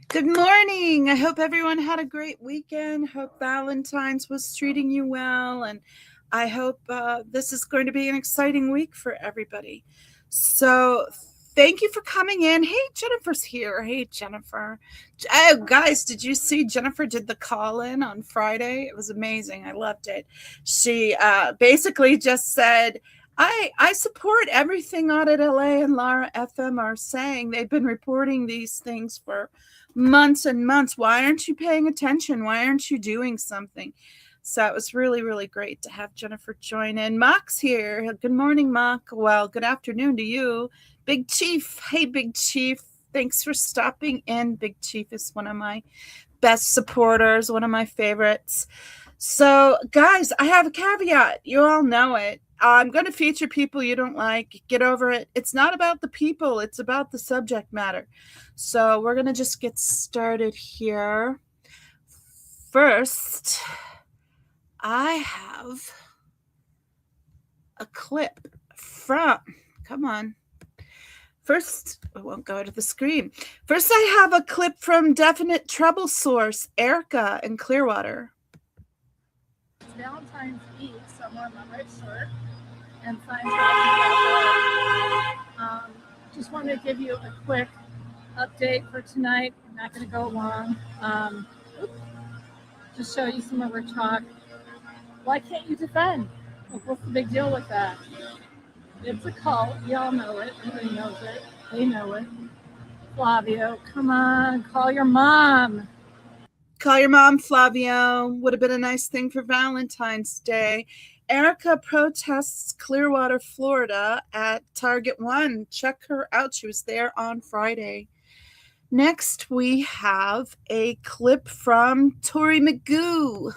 Good morning. I hope everyone had a great weekend. Hope Valentine's was treating you well. And I hope this is going to be an exciting week for everybody. So thank you for coming in. Hey, Jennifer's here. Hey, Jennifer. Oh, guys, did you see Jennifer did the call-in on Friday? It was amazing. I loved it. She basically just said, I support everything Audit LA and Lara FM are saying. They've been reporting these things for months and months. Why aren't you paying attention? Why aren't you doing something? So it was really, really great to have Jennifer join in. Mock's here. Good morning, Mock. Well, good afternoon to you. Big Chief. Hey, Big Chief. Thanks for stopping in. Big Chief is one of my best supporters, one of my favorites. So, guys, I have a caveat. You all know it. I'm going to feature people you don't like. Get over it. It's not about the people. It's about the subject matter. So we're going to just get started here. First, I have a clip from, come on. First, I won't go to the screen. First, I have a clip from Definite Trouble Source, Erica in Clearwater. It's Valentine's Eve, somewhere on my right shirt, and Scientology. Just wanted to give you a quick update for tonight. I'm not going to go long. Just show you some of our talk. Why can't you defend? Like, what's the big deal with that? It's a cult. Y'all know it. Everybody knows it. They know it. Flavio, come on, call your mom. Call your mom, Flavio. Would have been a nice thing for Valentine's Day. Erica protests Clearwater, Florida at Target One. Check her out. She was there on Friday. Next, we have a clip from Tori Magoo.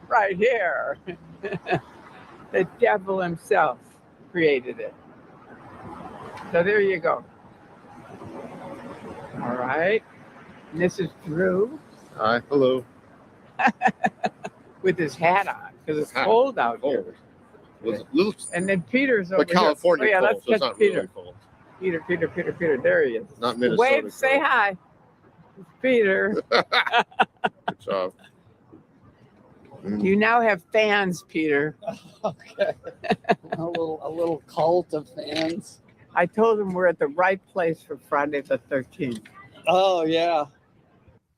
Right here. The devil himself created it. So there you go. All right. And this is Drew. Hi, hello. With his hat on because it's cold out here. Little, and then Peter's over but California here. Oh, yeah, cold, let's so it's catch not Peter. really cold. Peter. There he is. Not Minnesota. Wave, say hi. It's Peter. Good job. You now have fans, Peter. Okay. a little cult of fans. I told him we're at the right place for Friday the 13th. Oh, yeah.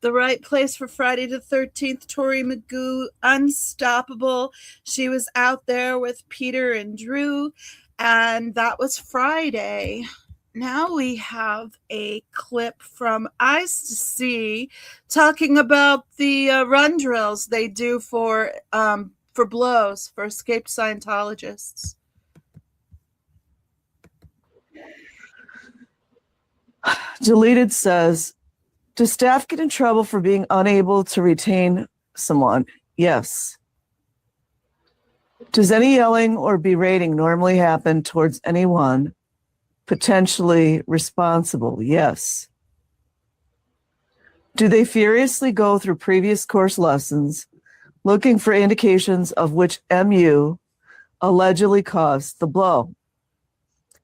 The right place for Friday the 13th. Tori Magoo, unstoppable. She was out there with Peter and Drew, and that was Friday. Now we have a clip from Eyes to See talking about the run drills they do for blows for escaped Scientologists. Deleted says, do staff get in trouble for being unable to retain someone? Yes. Does any yelling or berating normally happen towards anyone potentially responsible? Yes. Do they furiously go through previous course lessons looking for indications of which MU allegedly caused the blow?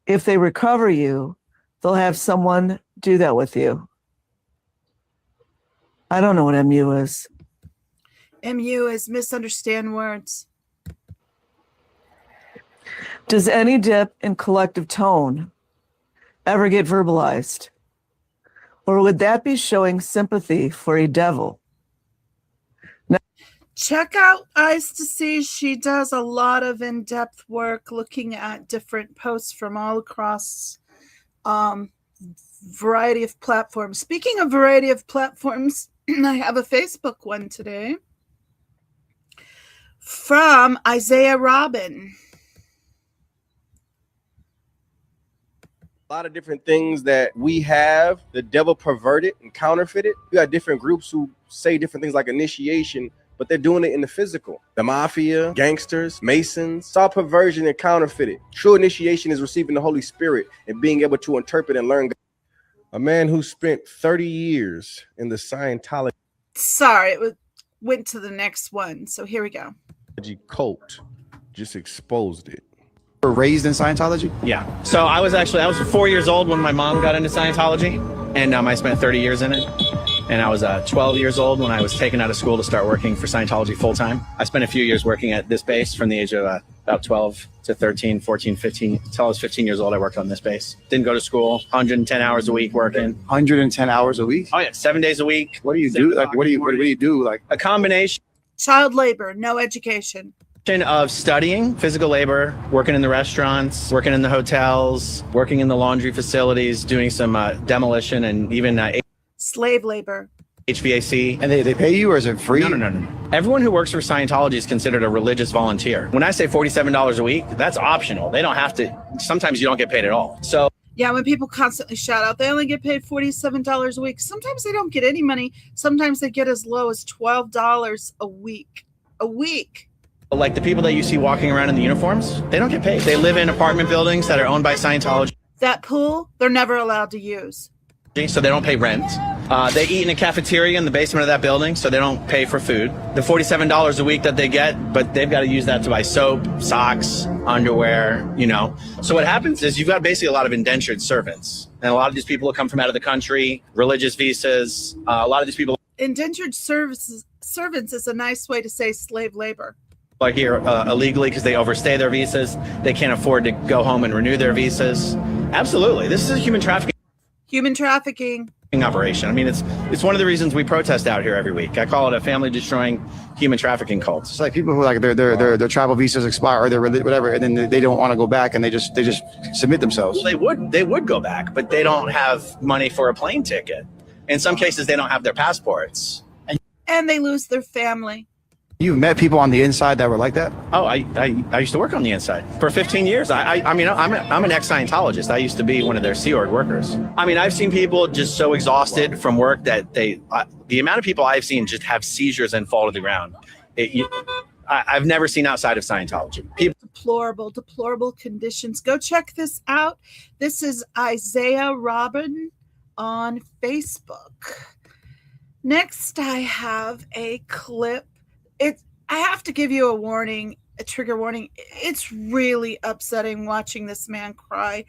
If they recover you, they'll have someone do that with you. I don't know what MU is. MU is misunderstand words. Does any dip in collective tone ever get verbalized? Or would that be showing sympathy for a devil? Now, check out Eyes to See. She does a lot of in-depth work looking at different posts from all across variety of platforms. Speaking of variety of platforms, I have a Facebook one today from Isaiah Robin. A lot of different things that we have, the devil perverted and counterfeited. You got different groups who say different things like initiation, but they're doing it in the physical. The mafia, gangsters, masons, it's all perversion and counterfeited. True initiation is receiving the Holy Spirit and being able to interpret and learn. A man who spent 30 years in the Scientology. Sorry, it went to the next one. So here we go. Cult just exposed it. Raised in Scientology? Yeah. So I was 4 years old when my mom got into Scientology. and I spent 30 years in it. And I was 12 years old when I was taken out of school to start working for Scientology full time. I spent a few years working at this base from the age of about 12 to 13, 14, 15. Until I was 15 years old, I worked on this base. Didn't go to school, 110 hours a week working. 110 hours a week? Oh yeah, 7 days a week. What do you do? Like, what do you do? Like a combination Child labor, no education. of studying, physical labor, working in the restaurants, working in the hotels, working in the laundry facilities, doing some demolition and even Slave labor. HVAC. And they pay you, or is it free? No. Everyone who works for Scientology is considered a religious volunteer. When I say $47 a week, that's optional. They don't have to. Sometimes you don't get paid at all. So Yeah, when people constantly shout out, they only get paid $47 a week. Sometimes they don't get any money. Sometimes they get as low as $12 a week. A week. like the people that you see walking around in the uniforms, they don't get paid. They live in apartment buildings that are owned by Scientology. That pool, they're never allowed to use. So they don't pay rent. They eat in a cafeteria in the basement of that building, so they don't pay for food. The $47 a week that they get, but they've got to use that to buy soap, socks, underwear, you know. So what happens is you've got basically a lot of indentured servants. And a lot of these people come from out of the country, religious visas. A lot of these people Indentured servants is a nice way to say slave labor. are here illegally because they overstay their visas. They can't afford to go home and renew their visas. Absolutely. This is a human trafficking operation. I mean, it's one of the reasons we protest out here every week. I call it a family destroying human trafficking cult. It's like people who like their travel visas expire or their whatever, and then they don't want to go back, and they just submit themselves. Well, they would go back, but they don't have money for a plane ticket. In some cases, they don't have their passports. And they lose their family. You've met people on the inside that were like that? Oh, I used to work on the inside for 15 years. I mean, I'm an ex-Scientologist. I used to be one of their Sea Org workers. I mean, I've seen people just so exhausted from work that the amount of people I've seen just have seizures and fall to the ground. I've never seen outside of Scientology. Deplorable conditions. Go check this out. This is Isaiah Robin on Facebook. Next, I have a clip. I have to give you a warning, a trigger warning. It's really upsetting watching this man cry.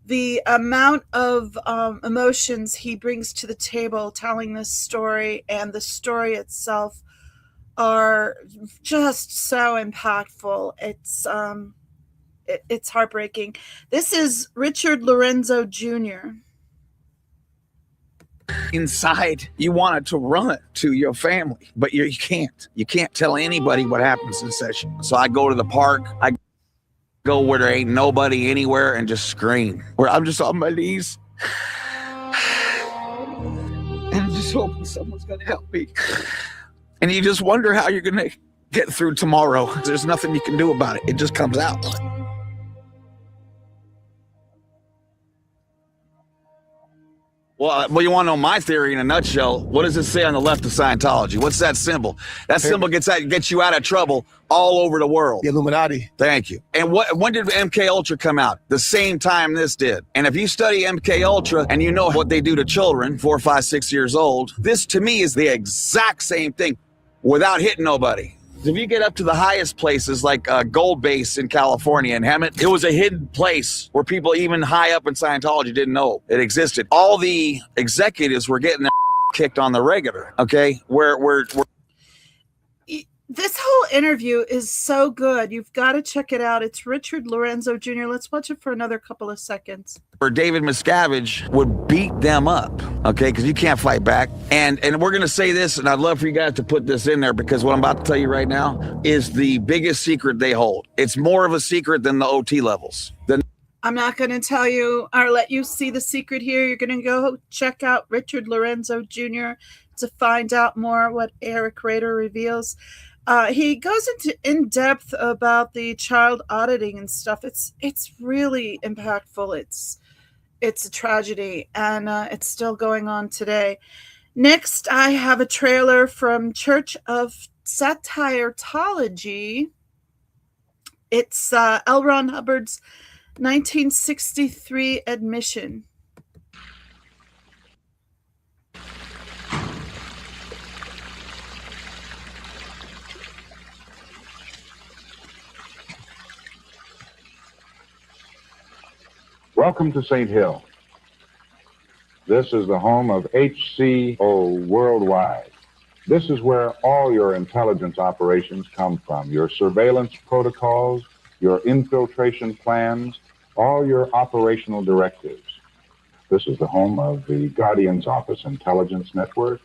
The amount of emotions he brings to the table telling this story and the story itself are just so impactful. It's heartbreaking. This is Richard Lorenzo Jr. Inside, you wanted to run it to your family, but you can't. You can't tell anybody what happens in session. So I go to the park. I go where there ain't nobody anywhere and just scream. Where I'm just on my knees. And I'm just hoping someone's going to help me. And you just wonder how you're going to get through tomorrow. There's nothing you can do about it. It just comes out. Well, you want to know my theory in a nutshell? What does it say on the left of Scientology? What's that symbol? That symbol gets you out of trouble all over the world. The Illuminati. Thank you. And when did MK Ultra come out? The same time this did. And if you study MK Ultra and you know what they do to children, 4, 5, 6 years old, this to me is the exact same thing without hitting nobody. If you get up to the highest places like Gold Base in California and Hemet, it was a hidden place where people even high up in Scientology didn't know it existed. All the executives were getting their kicked on the regular, okay? Where This whole interview is so good. You've got to check it out. It's Richard Lorenzo Jr. Let's watch it for another couple of seconds. where David Miscavige would beat them up, okay, because you can't fight back. And we're going to say this, and I'd love for you guys to put this in there, because what I'm about to tell you right now is the biggest secret they hold. It's more of a secret than the OT levels. I'm not going to tell you or let you see the secret here. You're going to go check out Richard Lorenzo Jr. to find out more what Eric Rader reveals. He goes into in depth about the child auditing and stuff. It's really impactful. It's a tragedy, and it's still going on today. Next, I have a trailer from Church of Scientology. It's L. Ron Hubbard's 1963 admission. Welcome to St. Hill. This is the home of HCO Worldwide. This is where all your intelligence operations come from, your surveillance protocols, your infiltration plans, all your operational directives. This is the home of the Guardian's Office Intelligence Network,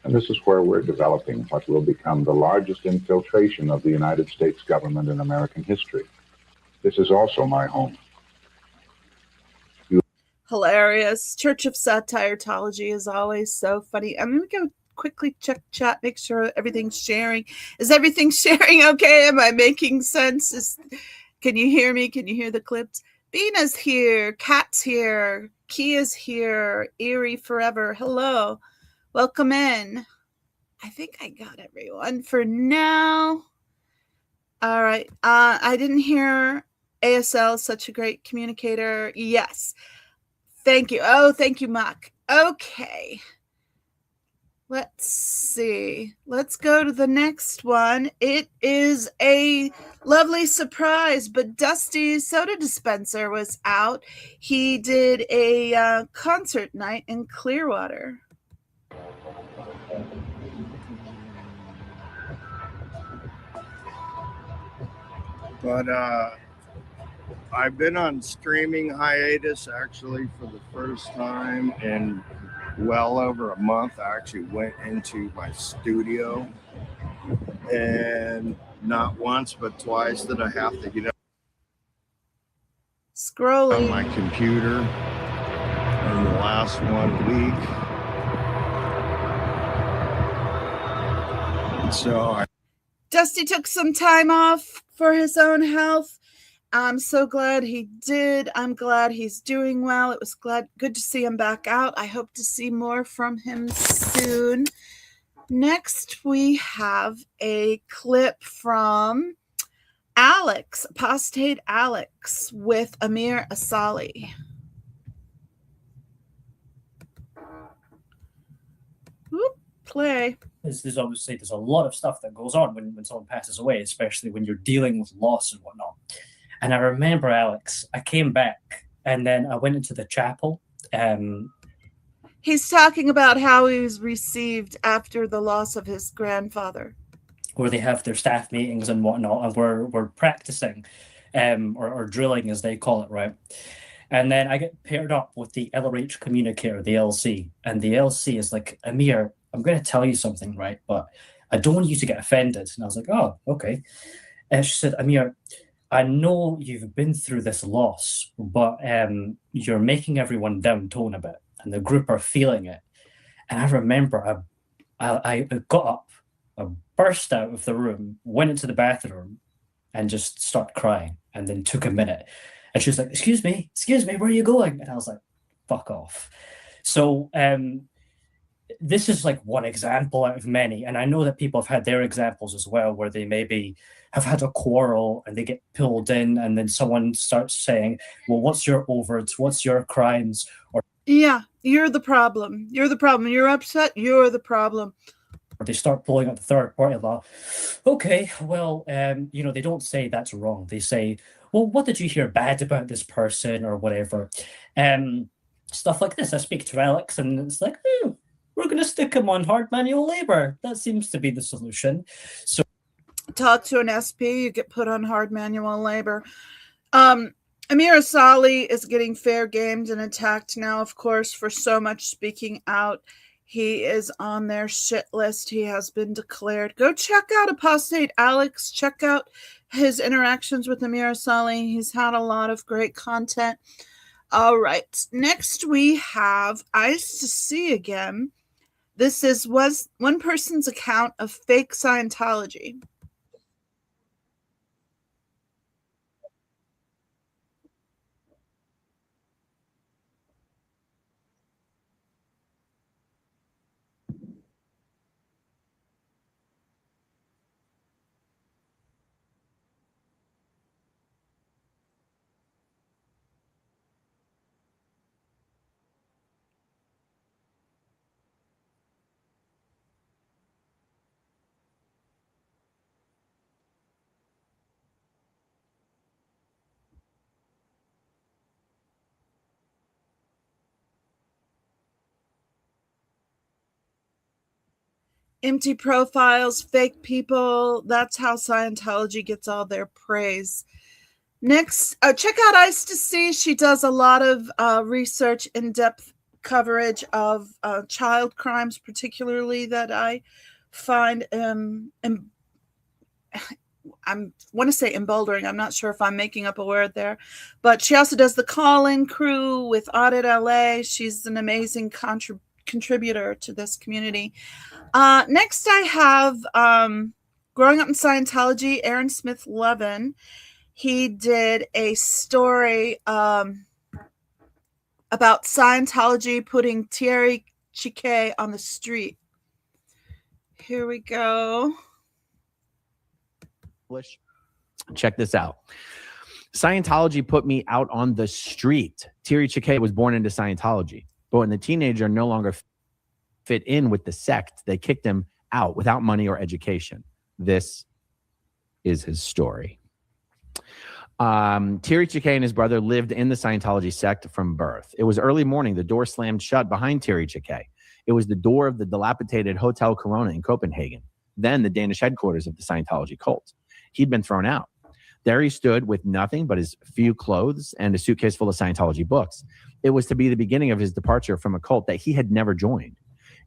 and this is where we're developing what will become the largest infiltration of the United States government in American history. This is also my home. Hilarious. Church of Scientology is always so funny. I'm going to go quickly check chat, make sure everything's sharing. Is everything sharing okay? Am I making sense? Can you hear me? Can you hear the clips? Bina's here. Kat's here. Kia's here. Erie Forever. Hello. Welcome in. I think I got everyone for now. All right. I didn't hear ASL, such a great communicator. Yes. Thank you. Oh, thank you, Mark. Okay. Let's see. Let's go to the next one. It is a lovely surprise, but Dusty's soda dispenser was out. He did a concert night in Clearwater. But I've been on streaming hiatus actually for the first time in well over a month. I actually went into my studio, and not once but twice did I have to get up Scrolling on my computer in the last 1 week. And so Dusty took some time off for his own health. I'm so glad he did. I'm glad he's doing well. It was good to see him back out. I hope to see more from him soon. Next, we have a clip from Alex, Apostate Alex, with Amir Asali. Whoop, play. There's obviously a lot of stuff that goes on when someone passes away, especially when you're dealing with loss and whatnot. And I remember, Alex, I came back and then I went into the chapel. He's talking about how he was received after the loss of his grandfather, where they have their staff meetings and whatnot, and we're practicing, or drilling as they call it, right? And then I get paired up with the LRH communicator, the LC, and the LC is like, Amir, I'm going to tell you something, right? But I don't want you to get offended. And I was like, oh, okay. And she said, Amir, I know you've been through this loss, but you're making everyone down tone a bit, and the group are feeling it. And I remember I got up, I burst out of the room, went into the bathroom, and just started crying, and then took a minute. And she was like, excuse me, where are you going? And I was like, fuck off. So this is like one example out of many. And I know that people have had their examples as well, where they maybe have had a quarrel and they get pulled in, and then someone starts saying, well, what's your overt? What's your crimes? Or yeah, you're the problem. You're the problem. You're upset. You're the problem. Or they start pulling out the third party law. Okay, well, they don't say that's wrong. They say, well, what did you hear bad about this person or whatever? Stuff like this. I speak to Alex and it's like, we're going to stick him on hard manual labor. That seems to be the solution. So talk to an SP, you get put on hard manual labor. Amir Asali is getting fair gamed and attacked now, of course, for so much speaking out. He is on their shit list. He has been declared. Go check out Apostate Alex. Check out his interactions with Amir Asali. He's had a lot of great content. All right. Next, we have Eyes to See again. This was one person's account of fake Scientology. empty profiles, fake people. That's how Scientology gets all their praise. Next, check out Ice to See. She does a lot of research, in-depth coverage of child crimes, particularly that I find I want to say emboldening. I'm not sure if I'm making up a word there, but she also does the call-in crew with Audit LA. She's an amazing contributor to this community. Next, I have Growing Up in Scientology, Aaron Smith Levin. He did a story about Scientology putting Thierry Chiquet on the street. Here we go. Check this out. Scientology put me out on the street. Thierry Chiquet was born into Scientology, but when the teenager no longer fit in with the sect, they kicked him out without money or education. This is his story. Thierry Chiquet and his brother lived in the Scientology sect from birth. It was early morning. The door slammed shut behind Thierry Chiquet. It was the door of the dilapidated Hotel Corona in Copenhagen, then the Danish headquarters of the Scientology cult. He'd been thrown out. There he stood with nothing but his few clothes and a suitcase full of Scientology books. It was to be the beginning of his departure from a cult that he had never joined.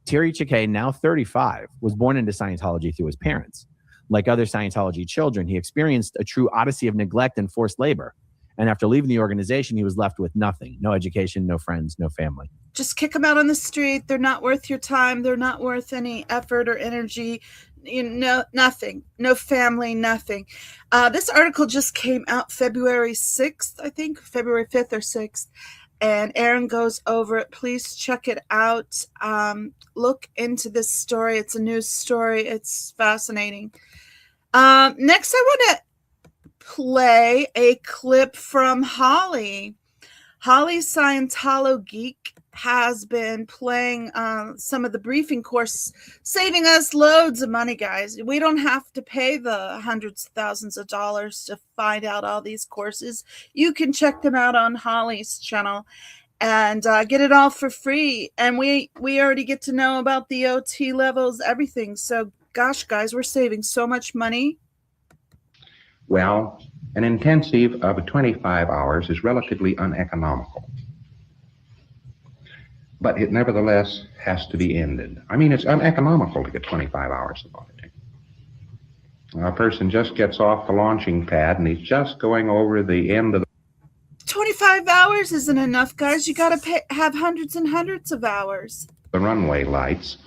Thierry Chiquet, now 35, was born into Scientology through his parents. Like other Scientology children, he experienced a true odyssey of neglect and forced labor. And after leaving the organization, he was left with nothing. No education, no friends, no family. Just kick them out on the street. They're not worth your time. They're not worth any effort or energy. You know, nothing. No family, nothing. This article just came out February 6th, I think, February 5th or 6th. And Aaron goes over it. Please check it out. Look into this story. It's a news story. It's fascinating. Next, I want to play a clip from Holly. Holly Scientolo Geek has been playing some of the briefing course, saving us loads of money, guys. We don't have to pay the hundreds of thousands of dollars to find out all these courses. You can check them out on Holly's channel and get it all for free. And we already get to know about the OT levels, everything. So, gosh, guys, we're saving so much money. Well, an intensive of 25 hours is relatively uneconomical. But it nevertheless has to be ended. I mean, it's uneconomical to get 25 hours of auditing. A person just gets off the launching pad and he's just going over the end of the 25 hours isn't enough, guys. You got to have hundreds and hundreds of hours. The runway lights,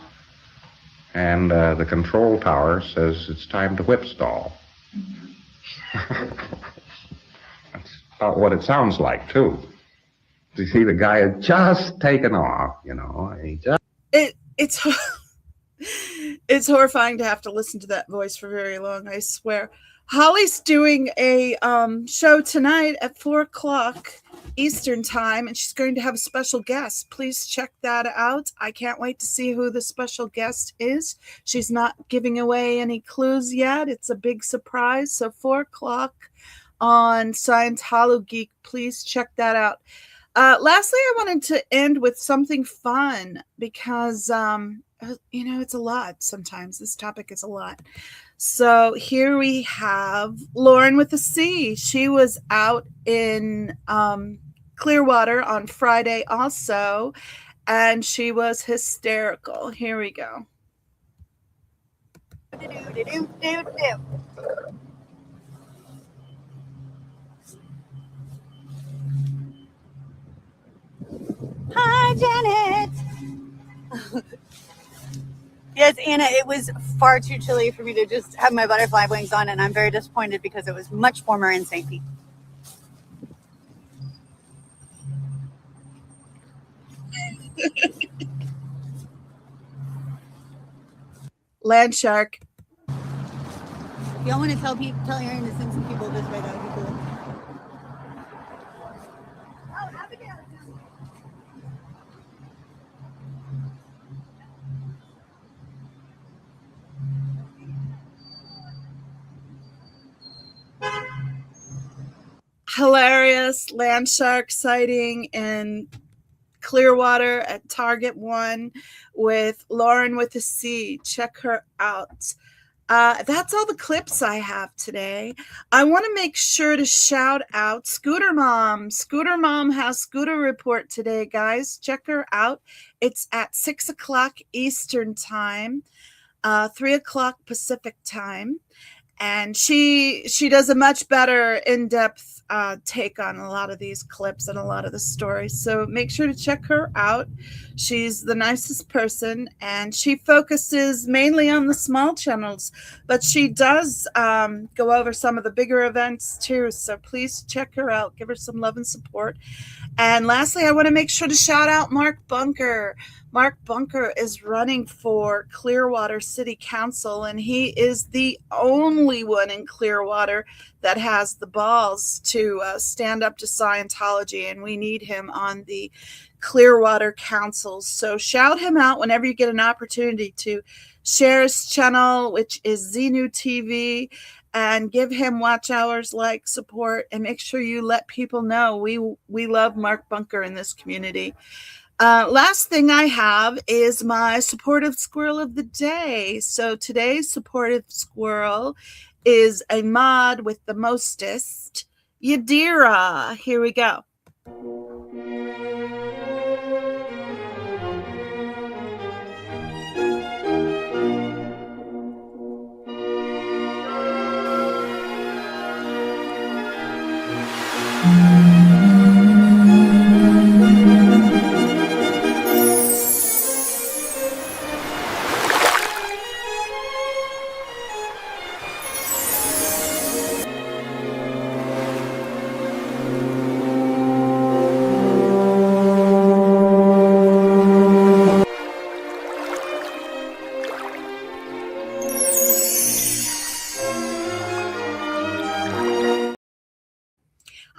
and the control tower says it's time to whip stall. That's about what it sounds like, too. You see, the guy had just taken off, you know. And he just... It's horrifying to have to listen to that voice for very long, I swear. Holly's doing a show tonight at 4 o'clock Eastern time, and she's going to have a special guest. Please check that out. I can't wait to see who the special guest is. She's not giving away any clues yet. It's a big surprise. So 4 o'clock on Scientology Geek. Please check that out. Lastly, I wanted to end with something fun because, you know, it's a lot sometimes. This topic is a lot. So here we have Lauren with a C. She was out in Clearwater on Friday also, and she was hysterical. Here we go. Hi, Janet. Yes, Anna, it was far too chilly for me to just have my butterfly wings on, and I'm very disappointed because it was much warmer in St. Pete. Land shark. If y'all want to tell Aaron to send some people this way, that would be cool. Hilarious land shark sighting in Clearwater at Target One with Lauren with a C. Check her out. That's all the clips I have today. I want to make sure to shout out Scooter Mom. Scooter Mom has Scooter Report today, guys. Check her out. It's at 6 o'clock Eastern Time, 3 o'clock Pacific Time. And she does a much better in-depth take on a lot of these clips and a lot of the stories. So make sure to check her out. She's the nicest person, and she focuses mainly on the small channels, but she does go over some of the bigger events too. So please check her out. Give her some love and support. And lastly, I want to make sure to shout out Mark Bunker. Mark Bunker is running for Clearwater City Council, and he is the only one in Clearwater that has the balls to stand up to Scientology, and we need him on the Clearwater Council. So shout him out whenever you get an opportunity to share his channel, which is Xenu TV, and give him watch hours, like, support, and make sure you let people know we love Mark Bunker in this community. Last thing I have is my supportive squirrel of the day. So today's supportive squirrel is a mod with the mostest, Yadira. Here we go.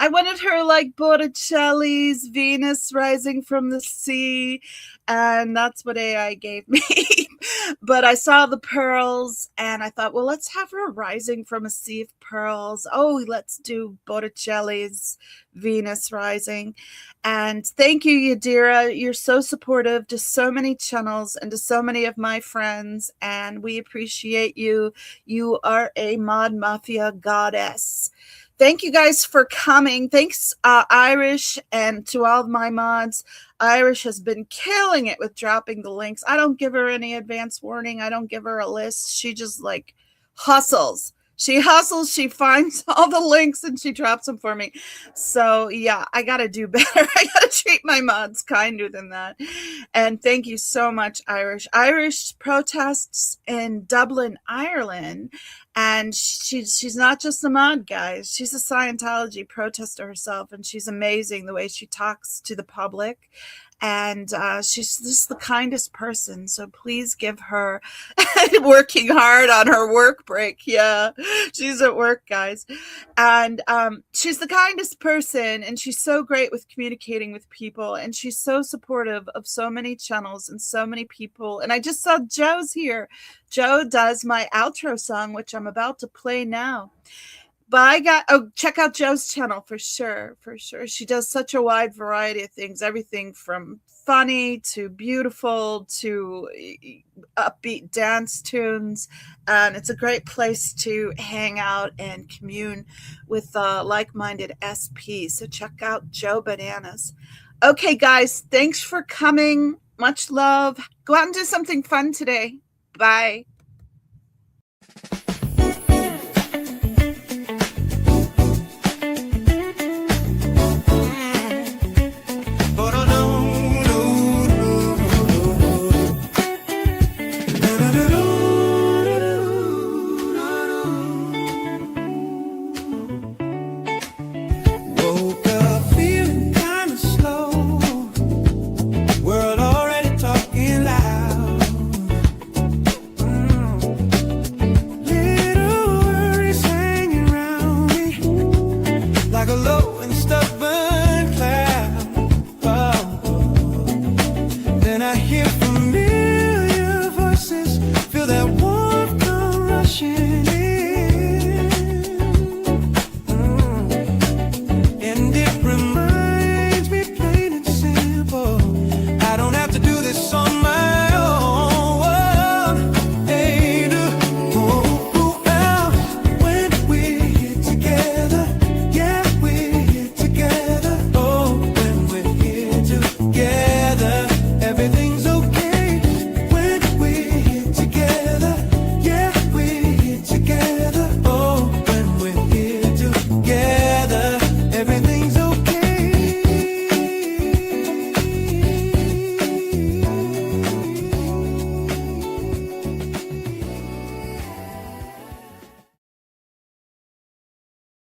I wanted her like Botticelli's Venus Rising from the Sea, and that's what AI gave me. But I saw the pearls, and I thought, well, let's have her rising from a sea of pearls. Oh, let's do Botticelli's Venus Rising. And thank you, Yadira. You're so supportive to so many channels and to so many of my friends, and we appreciate you. You are a Mod Mafia goddess. Thank you guys for coming. Thanks, Irish, and to all of my mods. Irish has been killing it with dropping the links. I don't give her any advance warning. I don't give her a list. She just like hustles. She hustles. She finds all the links and she drops them for me. So yeah, I got to do better. I got to treat my mods kinder than that. And thank you so much, Irish. Irish protests in Dublin, Ireland. And she's not just a mod, guys. She's a Scientology protester herself, and she's amazing the way she talks to the public. And she's just the kindest person. So please give her working hard on her work break. Yeah, she's at work, guys. And she's the kindest person, and she's so great with communicating with people. And she's so supportive of so many channels and so many people. And I just saw Joe's here. Joe does my outro song, which I'm about to play now. But check out Joe's channel for sure. For sure. She does such a wide variety of things, everything from funny to beautiful to upbeat dance tunes. And it's a great place to hang out and commune with like-minded SP. So check out Joe Bananas. Okay, guys, thanks for coming. Much love. Go out and do something fun today. Bye.